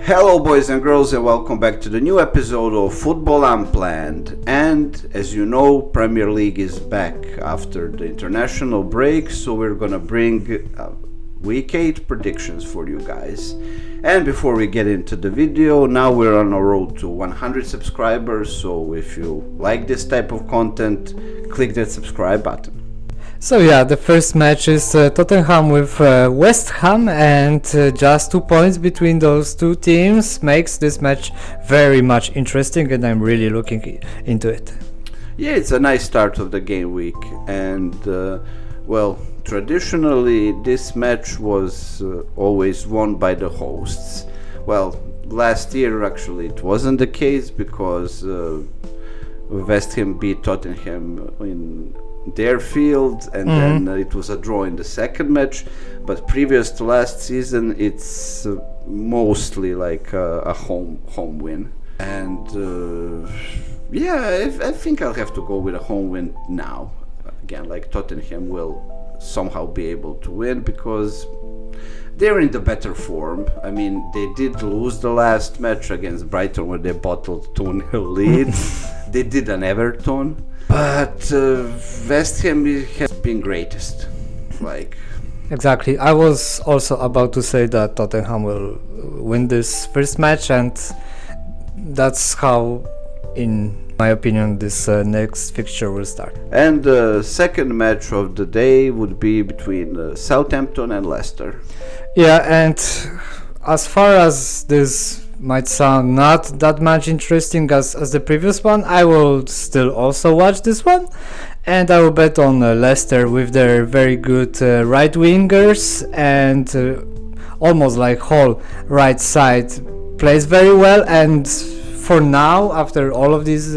Hello boys and girls, and welcome back to the new episode of Football Unplanned. And as you know, Premier League is back after the international break, so we're gonna bring week 8 predictions for you guys. And before we get into the video, now we're on a road to 100 subscribers, so if you like this type of content, click that subscribe button. So yeah, the first match is Tottenham with West Ham, and just 2 points between those two teams makes this match very much interesting, and I'm really looking into it. Yeah, it's a nice start of the game week, and traditionally this match was always won by the hosts. Well, last year actually it wasn't the case because West Ham beat Tottenham in their field, and then it was a draw in the second match. But previous to last season, it's mostly like a home win. And I think I'll have to go with a home win now. Again, like Tottenham will somehow be able to win because they're in the better form. I mean, they did lose the last match against Brighton where they bottled 2-0 lead. They did an Everton. But West Ham has been greatest. Exactly. I was also about to say that Tottenham will win this first match, and that's how, in my opinion, this next fixture will start. And the second match of the day would be between Southampton and Leicester. Yeah, and as far as this might sound not that much interesting as the previous one, I will still also watch this one, and I will bet on Leicester with their very good right wingers, and almost like whole right side plays very well. And for now, after all of these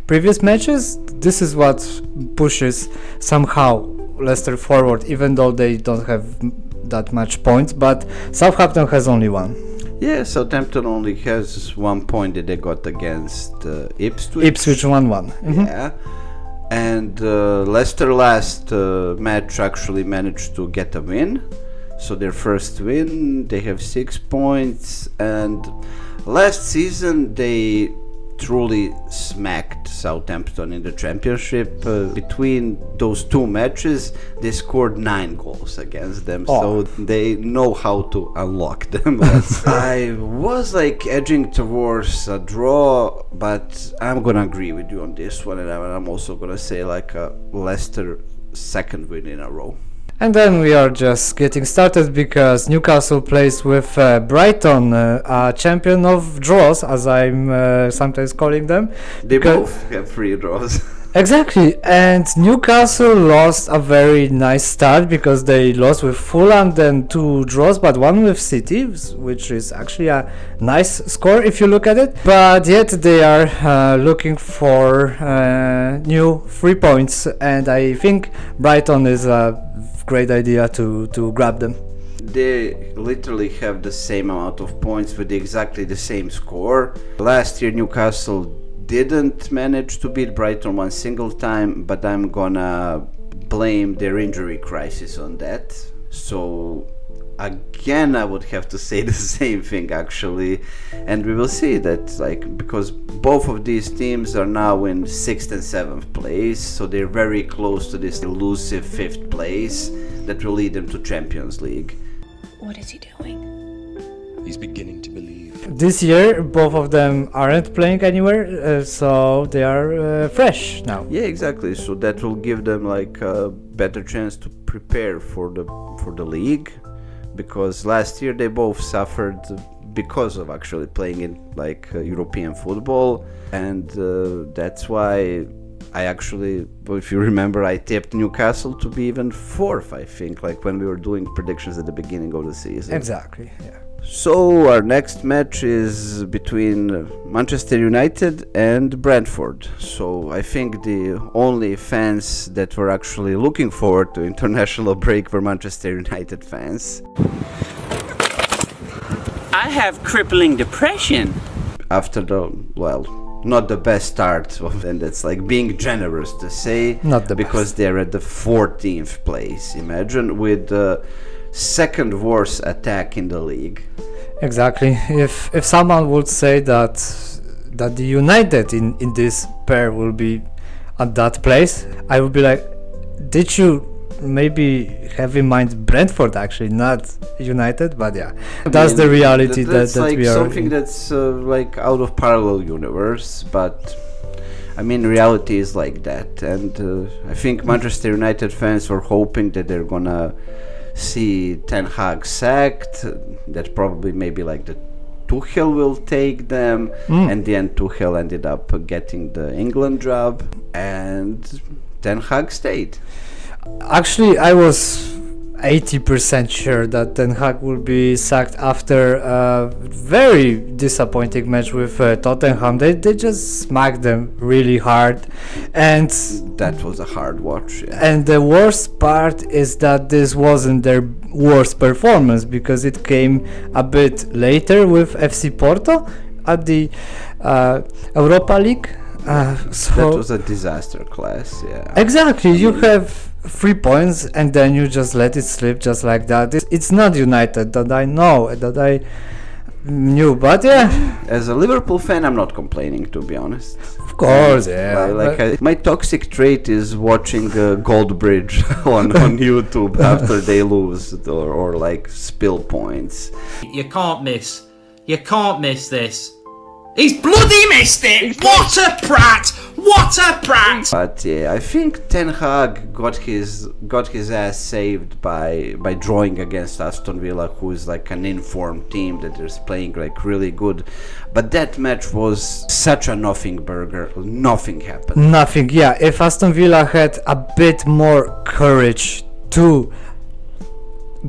previous matches, this is what pushes somehow Leicester forward, even though they don't have that much points, but Southampton has only one. Yeah, Southampton only has 1 point that they got against Ipswich. Ipswich 1-1. Yeah, and Leicester last match actually managed to get a win. So their first win, they have 6 points, and last season they truly smacked Southampton in the championship. Between those two matches, they scored 9 goals against them, so they know how to unlock them. I was edging towards a draw, but I'm gonna agree with you on this one, and I'm also gonna say a Leicester second win in a row. And then we are just getting started because Newcastle plays with Brighton, a champion of draws, as I'm sometimes calling them. They both have 3 draws. Exactly, and Newcastle lost a very nice start because they lost with Fulham, then 2 draws, but 1 with City, which is actually a nice score if you look at it. But yet they are looking for new 3 points, and I think Brighton is a great idea to grab them. They literally have the same amount of points with exactly the same score. Last year Newcastle didn't manage to beat Brighton 1 single time, but I'm gonna blame their injury crisis on that. So again, I would have to say the same thing actually, and we will see that because both of these teams are now in 6th and 7th place, so they're very close to this elusive 5th place that will lead them to Champions League. What is he doing? He's beginning to believe. This year both of them aren't playing anywhere, so they are fresh now. Yeah, exactly, so that will give them a better chance to prepare for the league, because last year they both suffered because of actually playing in European football, and that's why I actually, if you remember, I tipped Newcastle to be even 4th, I think, when we were doing predictions at the beginning of the season. Exactly, yeah. So our next match is between Manchester United and Brentford. So I think the only fans that were actually looking forward to international break were Manchester United fans. I have crippling depression. After not the best start, and that's being generous to say, not the because best. They're at the 14th place. Imagine, with the second worst attack in the league. Exactly. If someone would say that the United in this pair will be at that place, I would be like, did you maybe have in mind Brentford actually, not United? But yeah, that's the reality that's that like we are something in. that's like out of parallel universe, but I mean reality is like that, and I think Manchester United fans were hoping that they're gonna see Ten Hag sacked, that probably maybe like the Tuchel will take them, and then Tuchel ended up getting the England job, and Ten Hag stayed. Actually, I was 80% sure that Ten Hag will be sacked after a very disappointing match with Tottenham. They just smacked them really hard, and That was a hard watch. Yeah. and the worst part is that this wasn't their worst performance, because it came a bit later with FC Porto at the Europa League. So That was a disaster class. Yeah. exactly, you have 3 points and then you just let it slip just like that. It's not United that I know, that I knew, but yeah, As a Liverpool fan, I'm not complaining, to be honest. of course, yeah. My toxic trait is watching Goldbridge on YouTube after they lose or like spill points. You can't miss. You can't miss this. He's bloody missed it! What a prat! What a prat! But yeah, I think Ten Hag got his ass saved by drawing against Aston Villa, who is like an informed team that is playing like really good. But that match was such a nothing burger. Nothing happened. Nothing, yeah. If Aston Villa had a bit more courage to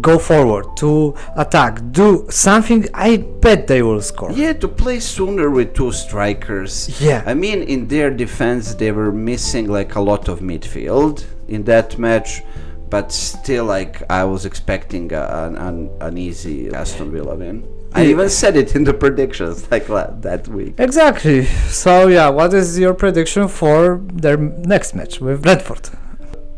go forward, to attack, do something, I bet they will score. Yeah, to play sooner with two strikers. Yeah. I mean, in their defense, they were missing like a lot of midfield in that match, but still, like I was expecting an easy Aston Villa win. I even said it in the predictions like that week. Exactly. So yeah, what is your prediction for their next match with Brentford?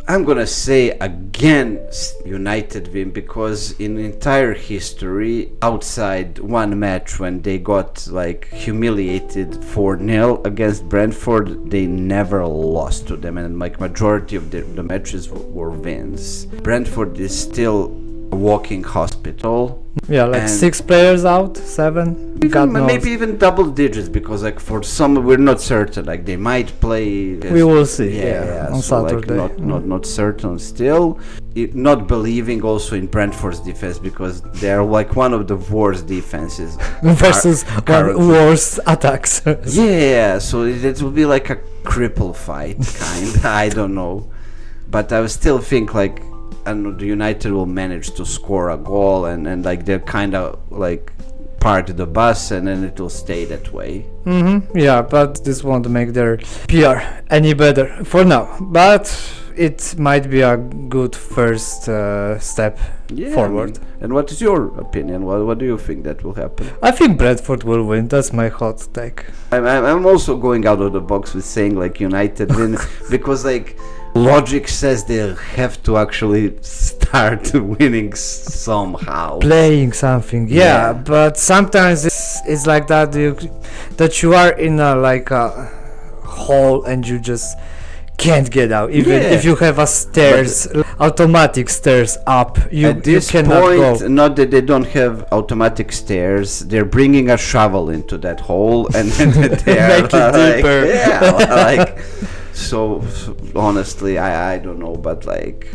I'm gonna say again United win, because in entire history outside one match when they got like humiliated 4-0 against Brentford, they never lost to them, and like majority of the matches were wins. Brentford is still a walking hospital. Yeah, like And 6 players out, 7. God knows. Maybe even double digits, because like for some we're not certain, like they might play. We will see, on so Saturday. like not certain still. Not believing also in Brentford's defense, because they're like one of the worst defenses Versus one currently. worst attacks. Yeah, so it will be like a cripple fight kind. I don't know, but I still think like, and the United will manage to score a goal, and like they're kind of like park the bus, and then it will stay that way. Yeah, but this won't make their PR any better for now. But it might be a good first step forward. And what is your opinion? What do you think that will happen? I think Brentford will win. That's my hot take. I'm also going out of the box with saying like United win because like logic says they have to actually start winning somehow. Playing something, yeah. But sometimes it's like that. That you are in a like a hole and you just can't get out. Even if you have a stairs, automatic stairs up, At this you cannot point, go. not that they don't have automatic stairs, they're bringing a shovel into that hole and then they're Make it deeper. like so honestly I don't know, but like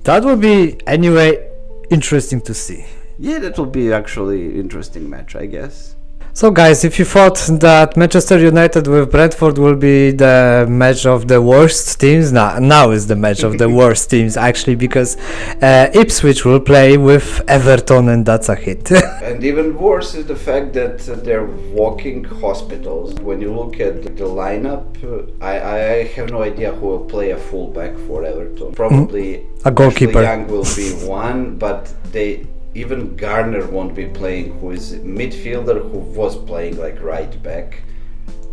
That will be anyway interesting to see. that will be actually interesting match, I guess. So guys, if you thought that Manchester United with Brentford will be the match of the worst teams, now is the match of the worst teams actually, because Ipswich will play with Everton, and that's a hit. And even worse is the fact that they're walking hospitals. When you look at the lineup, I have no idea who will play a fullback for Everton. Probably A goalkeeper. Ashley Young will be one, but even Garner won't be playing, who is a midfielder who was playing like right back.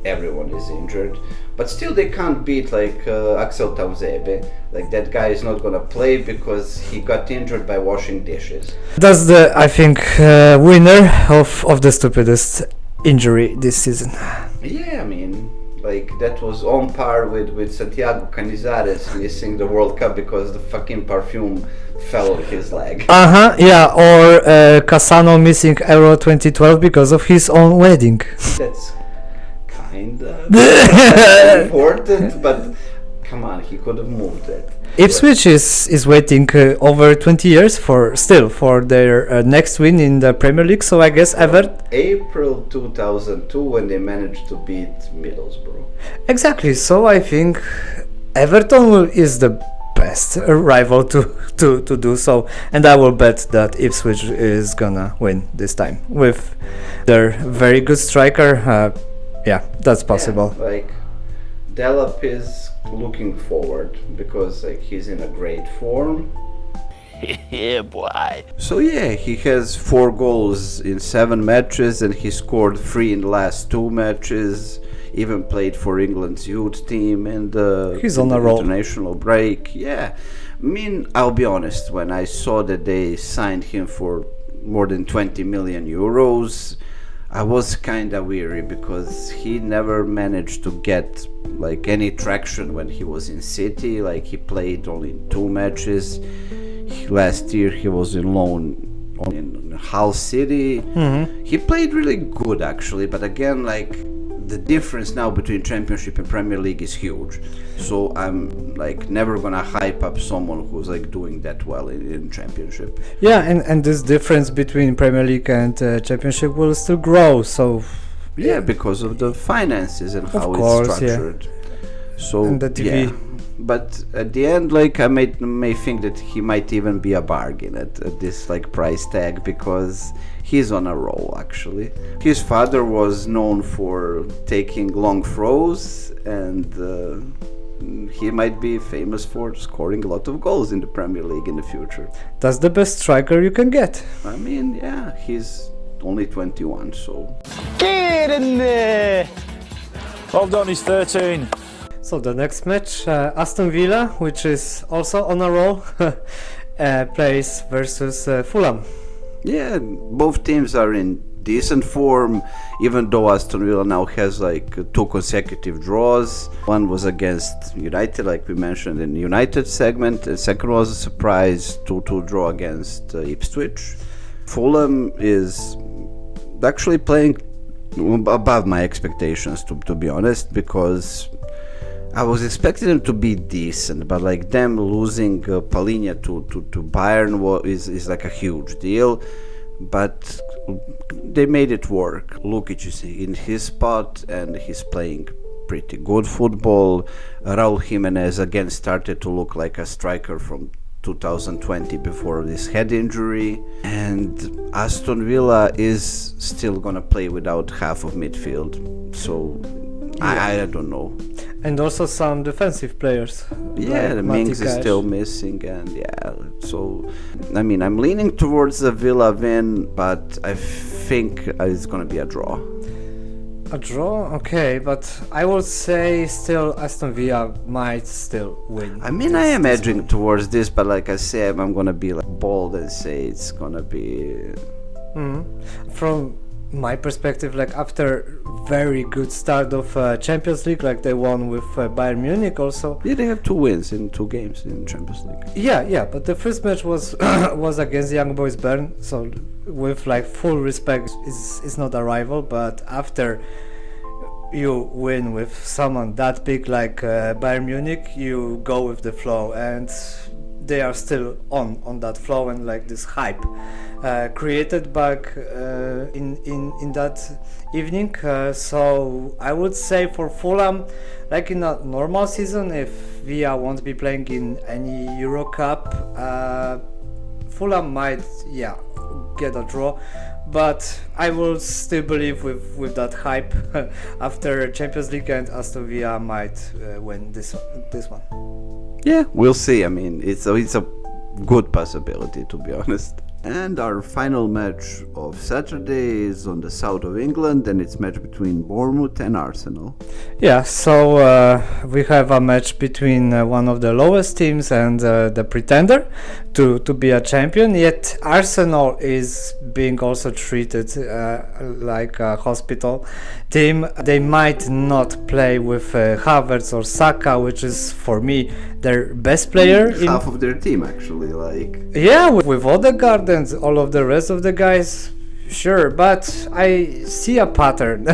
everyone is injured, but still they can't beat like Axel Tauzebe. Like that guy is not gonna play because he got injured by washing dishes. That's the, I think, winner of the stupidest injury this season. Yeah, I mean, like that was on par with Santiago Canizares missing the World Cup because the fucking perfume fell on his leg. Yeah, or Cassano missing Euro 2012 because of his own wedding. That's kinda important, but come on, he could have moved it. Ipswich is waiting over 20 years for their next win in the Premier League, so I guess Everton. April 2002 when they managed to beat Middlesbrough. Exactly, so I think Everton is the best rival to do so, and I will bet that Ipswich is gonna win this time with their very good striker. Yeah, that's possible. Yeah, like Delap is looking forward because like he's in a great form. Yeah, boy. So yeah, he has 4 goals in 7 matches and he scored 3 in the last 2 matches. Even played for England's youth team and he's on a roll. International break. Yeah, I mean, I'll be honest, when I saw that they signed him for more than 20 million euros, I was kinda weary because he never managed to get like any traction when he was in City. Like he played only 2 matches. Last year he was in loan in Hull City. He played really good actually, but again, like the difference now between Championship and Premier League is huge. So I'm like never gonna hype up someone who's like doing that well in Championship. Yeah, and this difference between Premier League and Championship will still grow. So yeah, because of the finances and how course, it's structured. So and the TV. yeah. But at the end, like I may think that he might even be a bargain at this like price tag because he's on a roll actually. His father was known for taking long throws and he might be famous for scoring a lot of goals in the Premier League in the future. That's the best striker you can get. I mean, yeah, he's only 21, so... Get in there! Well done, he's 13. So the next match, Aston Villa, which is also on a roll, plays versus Fulham. Yeah, both teams are in decent form, even though Aston Villa now has like 2 consecutive draws. One was against United, like we mentioned in the United segment. The second was a surprise 2-2 draw against Ipswich. Fulham is actually playing above my expectations, to be honest, because I was expecting them to be decent, but like them losing Palhinha to Bayern is like a huge deal. But they made it work. Lukic is in his spot and he's playing pretty good football. Raul Jimenez again started to look like a striker from 2020 before this head injury. And Aston Villa is still gonna play without half of midfield. So I don't know. And also some defensive players. Yeah, like the Mings is still missing, and yeah, so I mean, I'm leaning towards the Villa win, but I think it's gonna be a draw. A draw? Okay, but I would say still Aston Villa might still win. I mean, I am edging towards this, but like I said, I'm gonna be like bold and say it's gonna be... From my perspective, like after very good start of Champions League, like they won with Bayern Munich also. Yeah, they have 2 wins in 2 games in Champions League. Yeah, but the first match was was against Young Boys Bern, so with like full respect, is not a rival, but after you win with someone that big like Bayern Munich, you go with the flow, and they are still on that flow and like this hype created back in that evening. So I would say for Fulham, like in a normal season, if Villa won't be playing in any Euro Cup, Fulham might get a draw, but I will still believe with that hype after Champions League, and Aston Villa might win this one. Yeah, we'll see. I mean, it's a good possibility, to be honest. And our final match of Saturday is on the south of England, and it's match between Bournemouth and Arsenal. Yeah, so we have a match between one of the lowest teams and the pretender to be a champion, yet Arsenal is being also treated like a hospital team. They might not play with Havertz or Saka, which is for me their best player. Half of their team actually, like... Yeah, with Odegaard and all of the rest of the guys, sure, but I see a pattern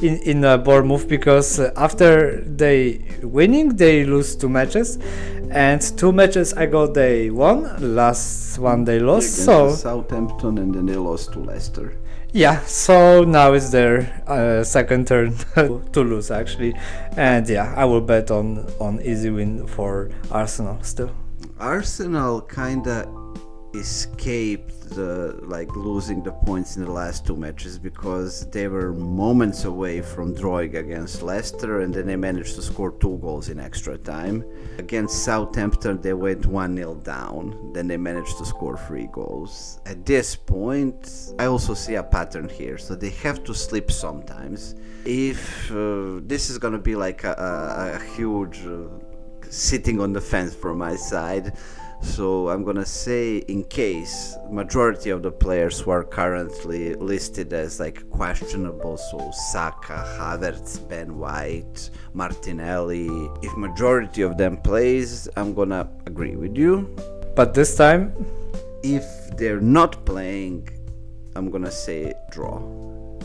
in Bournemouth, because after they winning, they lose 2 matches, and 2 matches ago they won, last one they lost. Against So Southampton, and then they lost to Leicester. yeah, so now it's their second turn to lose actually, and yeah, I will bet on easy win for Arsenal still. Arsenal kinda escaped losing the points in the last 2 matches, because they were moments away from drawing against Leicester, and then they managed to score 2 goals in extra time. Against Southampton they went 1-0 down, then they managed to score 3 goals. At this point I also see a pattern here, so they have to slip sometimes. If this is gonna be like a huge sitting on the fence from my side, so I'm gonna say, in case majority of the players who are currently listed as like questionable, so Saka, Havertz, Ben White, Martinelli, if majority of them plays, I'm gonna agree with you. But this time, If they're not playing, I'm gonna say draw,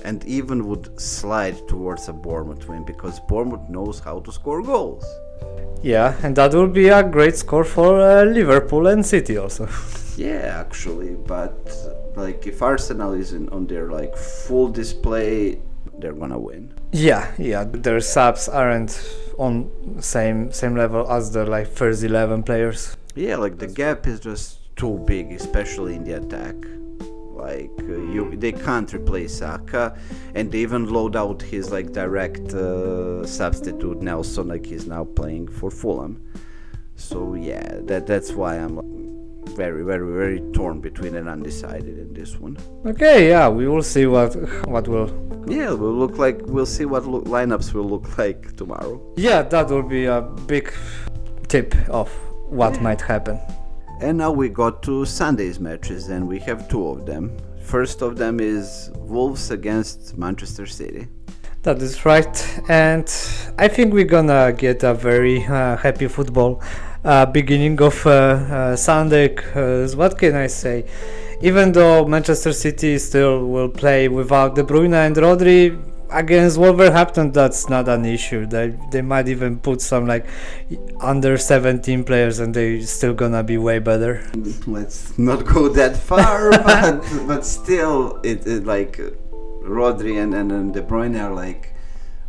and even would slide towards a Bournemouth win, because Bournemouth knows how to score goals. yeah, and that will be a great score for Liverpool and City also. Yeah, actually, but like if Arsenal is on their like full display, they're gonna win. Yeah, their subs aren't on same level as the like first 11 players. Yeah, like the gap is just too big, especially in the attack. Like they can't replace Saka, and they even load out his like direct substitute Nelson, like he's now playing for Fulham. So yeah, that's why I'm very, very, very torn between and undecided in this one. Okay, yeah, we will see what will. Yeah, we'll see what lineups will look like tomorrow. Yeah, that will be a big tip of what might happen. And now we got to Sunday's matches, and we have 2 of them. First of them is Wolves against Manchester City. That is right, and I think we're gonna get a very happy football beginning of Sunday. 'Cause what can I say? Even though Manchester City still will play without De Bruyne and Rodri, against Wolverhampton that's not an issue. They might even put some like under 17 players, and they still gonna be way better. Let's not go that far, but still, it like Rodri and De Bruyne are like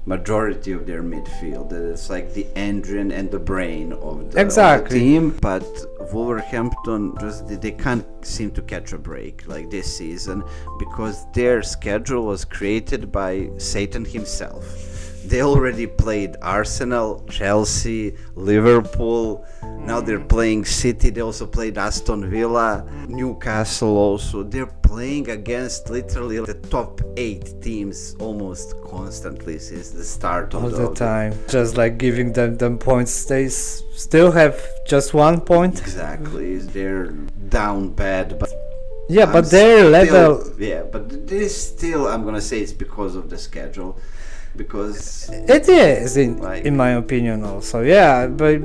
majority of their midfield. It's like the engine and the brain of the team. But Wolverhampton they can't seem to catch a break like this season, because their schedule was created by Satan himself. They already played Arsenal, Chelsea, Liverpool. Now they're playing City. They also played Aston Villa, Newcastle also. They're playing against literally the top 8 teams almost constantly since the start of all the time. Just like giving them points. They still have just 1 point. Exactly. They're down bad, but yeah, but their level. Yeah, but this still, I'm gonna say it's because of the schedule. Because it is in my opinion also, yeah, but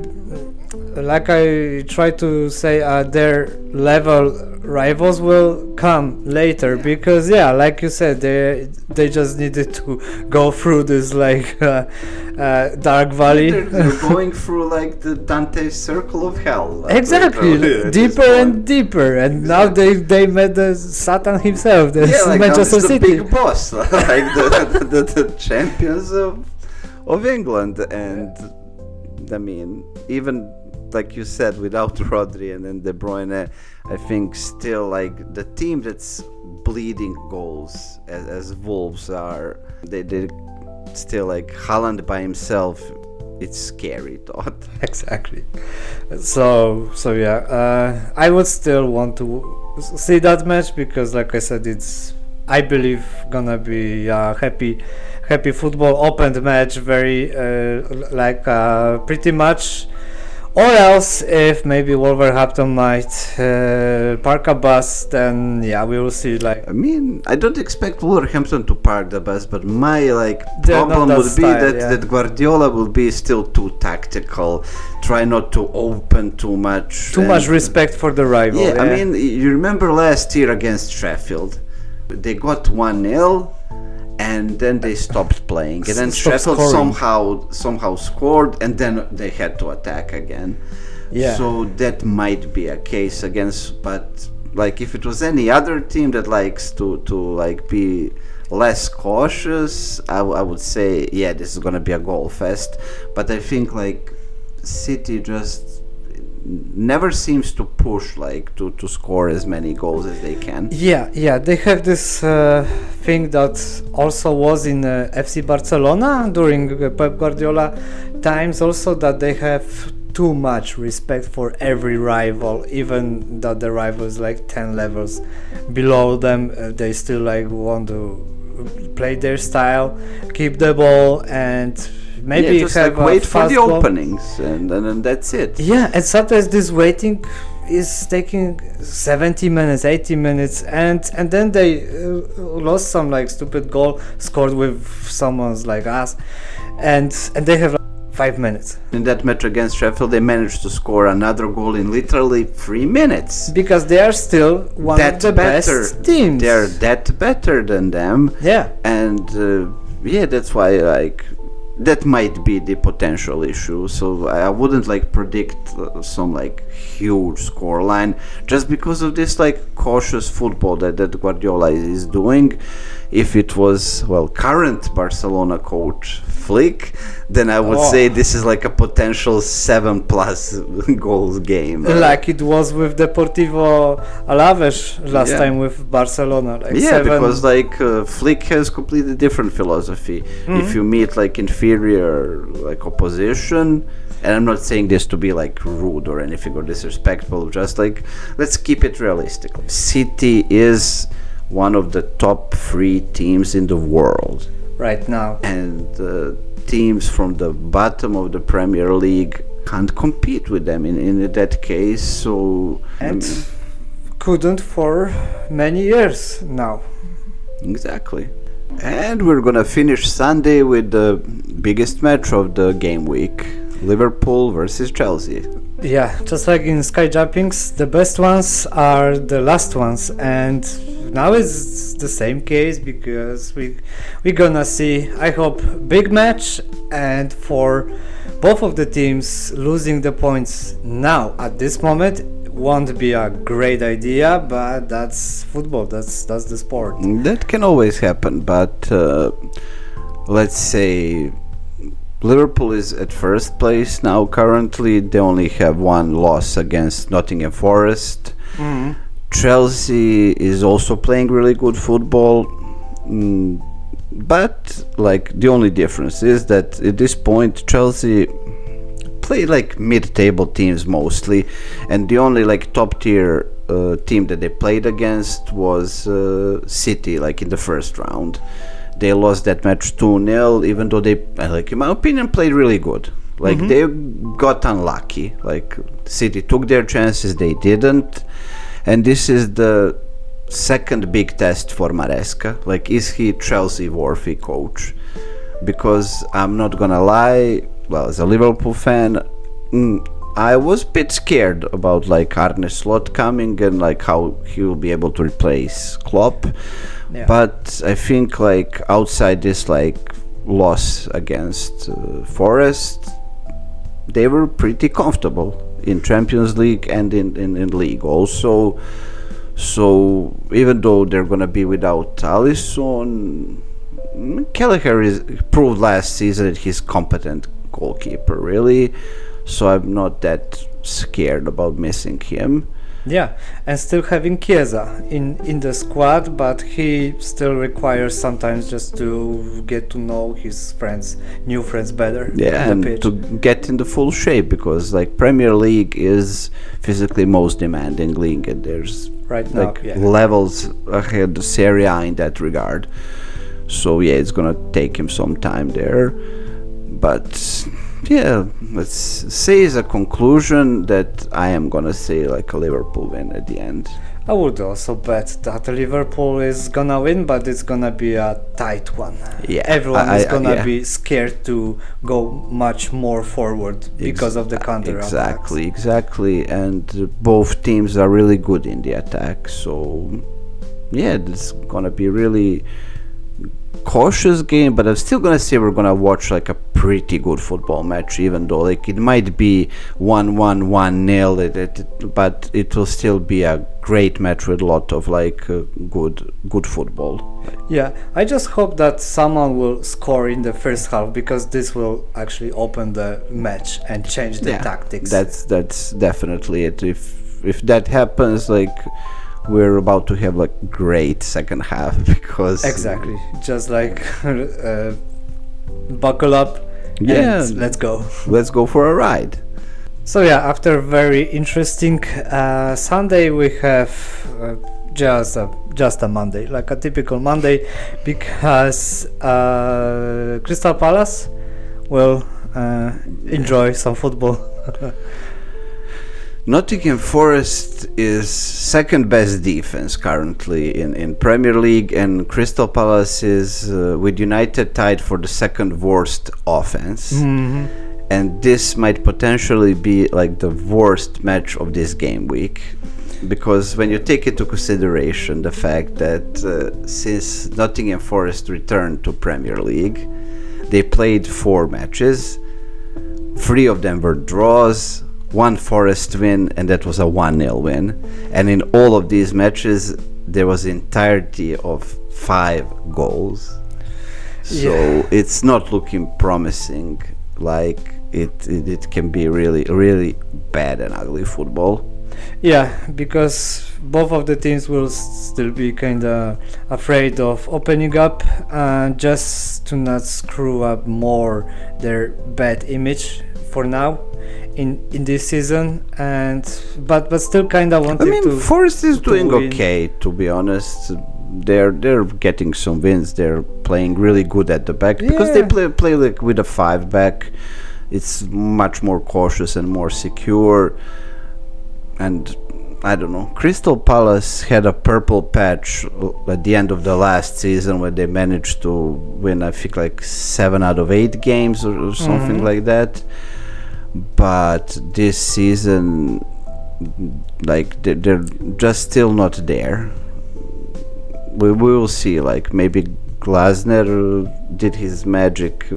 like I try to say, their level rivals will come later, because yeah, like you said, they just needed to go through this like dark valley. They're going through like the Dante's circle of hell, like, exactly, deeper and deeper, and now they met the Satan himself, the Manchester City, the big boss, like the champions of England. And I mean, even like you said, without Rodri and then De Bruyne, I think still like the team that's bleeding goals as Wolves are, they still like Haaland by himself. It's scary thought. Exactly. So yeah, I would still want to see that match because, like I said, it's, I believe, gonna be a happy football opened match, very pretty much. Or else, if maybe Wolverhampton might park a bus, then yeah, we will see. Like, I mean, I don't expect Wolverhampton to park the bus, but my They're not problem that would be style, that Guardiola will be still too tactical, try not to open too much. too much respect for the rival. Yeah, I mean, you remember last year against Sheffield, they got 1-0. And then they stopped playing, and then Sheffield somehow scored, and then they had to attack again. Yeah. So that might be a case against, but like if it was any other team that likes to like be less cautious, I would say yeah, this is gonna be a goal fest. But I think like City just never seems to push like to score as many goals as they can. Yeah, they have this thing that also was in FC Barcelona during Pep Guardiola times also, that they have too much respect for every rival, even that the rival is like 10 levels below them. They still like want to play their style, keep the ball, and maybe just have like wait for the goal. Openings, and that's it. Yeah, and sometimes this waiting is taking 70 minutes, 80 minutes, and then they lost some like stupid goal scored with someone's like us, and they have 5 minutes. In that match against Sheffield, they managed to score another goal in literally 3 minutes. Because they are still one of the best teams. They're that better than them. Yeah. And yeah, that's why like that might be the potential issue. So I wouldn't like predict some like huge score line just because of this like cautious football that Guardiola is doing. If it was current Barcelona coach Flick, then I would say this is like a potential 7+ goals game. Like it was with Deportivo Alaves last time with Barcelona. Like because like Flick has completely different philosophy. If you meet like inferior like opposition, and I'm not saying this to be like rude or anything or disrespectful, just like let's keep it realistic. City is one of the top 3 teams in the world right now, and teams from the bottom of the Premier League can't compete with them in that case. So and couldn't for many years now. Exactly. And we're gonna finish Sunday with the biggest match of the game week, Liverpool versus Chelsea. Yeah, just like in sky jumpings, the best ones are the last ones, and now it's the same case because we're gonna see, I hope, big match, and for both of the teams losing the points now at this moment won't be a great idea, but that's football, that's the sport. That can always happen, but let's say Liverpool is at first place now currently. They only have 1 loss against Nottingham Forest. Chelsea is also playing really good football, but like the only difference is that at this point Chelsea play like mid-table teams mostly, and the only like top tier team that they played against was City, like in the first round. They lost that match 2-0, even though they, like in my opinion, played really good. Like they got unlucky. Like City took their chances, they didn't. And this is the second big test for Maresca. Like, is he Chelsea worthy coach? Because I'm not gonna lie, as a Liverpool fan, I was a bit scared about like Arne Slot coming and like how he will be able to replace Klopp. Yeah. But I think like outside this like loss against Forest, they were pretty comfortable in Champions League and in League also. So even though they're gonna be without Alisson, Kelleher is proved last season that he's competent goalkeeper really. So I'm not that scared about missing him. Yeah, and still having Chiesa in the squad, but he still requires sometimes just to get to know his new friends better. Yeah, on and the pitch. to get in the full shape, because like Premier League is physically most demanding league, and there's Right now, like yeah. levels ahead of Serie A in that regard. So yeah, it's gonna take him some time there, but yeah, let's say as a conclusion that I am gonna say like a Liverpool win at the end. I would also bet that Liverpool is gonna win, but it's gonna be a tight one. Yeah, Everyone is gonna yeah. be scared to go much more forward because of the counter Exactly, and both teams are really good in the attack. So yeah, it's gonna be really cautious game, but I'm still gonna say we're gonna watch like a pretty good football match, even though like it might be 1-1, 1-0, but it will still be a great match with a lot of like good football. Yeah, I just hope that someone will score in the first half, because this will actually open the match and change the tactics. That's definitely it. If that happens, like we're about to have like great second half, because exactly, just like buckle up. Yeah, and let's go. Let's go for a ride. So yeah, after very interesting Sunday, we have just a Monday, like a typical Monday, because Crystal Palace will enjoy some football. Nottingham Forest is second best defense currently in Premier League, and Crystal Palace is with United tied for the second worst offense. Mm-hmm. And this might potentially be like the worst match of this game week, because when you take into consideration the fact that since Nottingham Forest returned to Premier League, they played 4 matches, 3 of them were draws, 1 Forest win, and that was a 1-0 win. And in all of these matches, there was entirety of 5 goals. So it's not looking promising. Like it can be really bad and ugly football. Yeah, because both of the teams will still be kind of afraid of opening up, just to not screw up more their bad image for now in this season, and but still kind of wanted to. Forest is doing win. okay, to be honest. They're getting some wins. They're playing really good at the back, because they play like with a 5 back. It's much more cautious and more secure. And I don't know, Crystal Palace had a purple patch at the end of the last season where they managed to win, I think, like 7 out of 8 games or something like that. But this season, like they're just still not there. We will see. Like maybe Glasner did his magic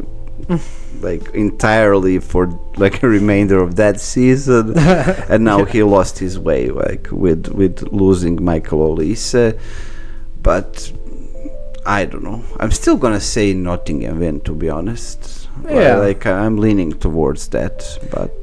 like entirely for like a remainder of that season, and now he lost his way like with losing Michael Olise. But I don't know. I'm still gonna say Nottingham win, to be honest. Yeah. Like I'm leaning towards that, but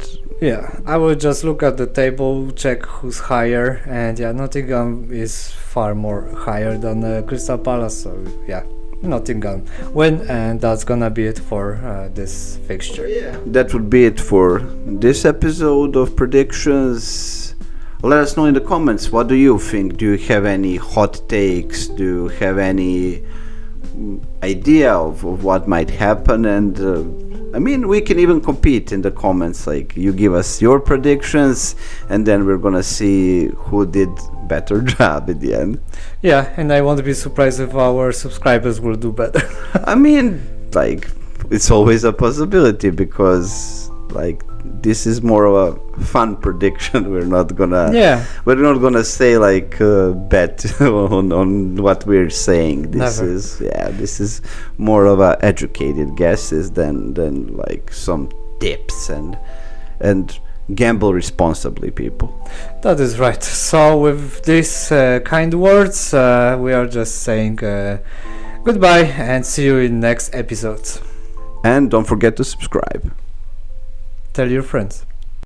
Yeah, I will just look at the table, check who's higher, and yeah, Nottingham is far more higher than Crystal Palace, so yeah, Nottingham win, and that's gonna be it for this fixture. that would be it for this episode of predictions. Let us know in the comments, what do you think? Do you have any hot takes? Do you have any idea of what might happen? And I mean, we can even compete in the comments, like you give us your predictions and then we're gonna see who did better job at the end. Yeah, and I won't be surprised if our subscribers will do better. I mean, like, it's always a possibility, because like this is more of a fun prediction. We're not gonna say like bet on what we're saying. This Never. is more of a educated guesses than like some tips, and gamble responsibly, people. That is right. So with these kind words, we are just saying goodbye and see you in next episodes. And don't forget to subscribe. Tell your friends.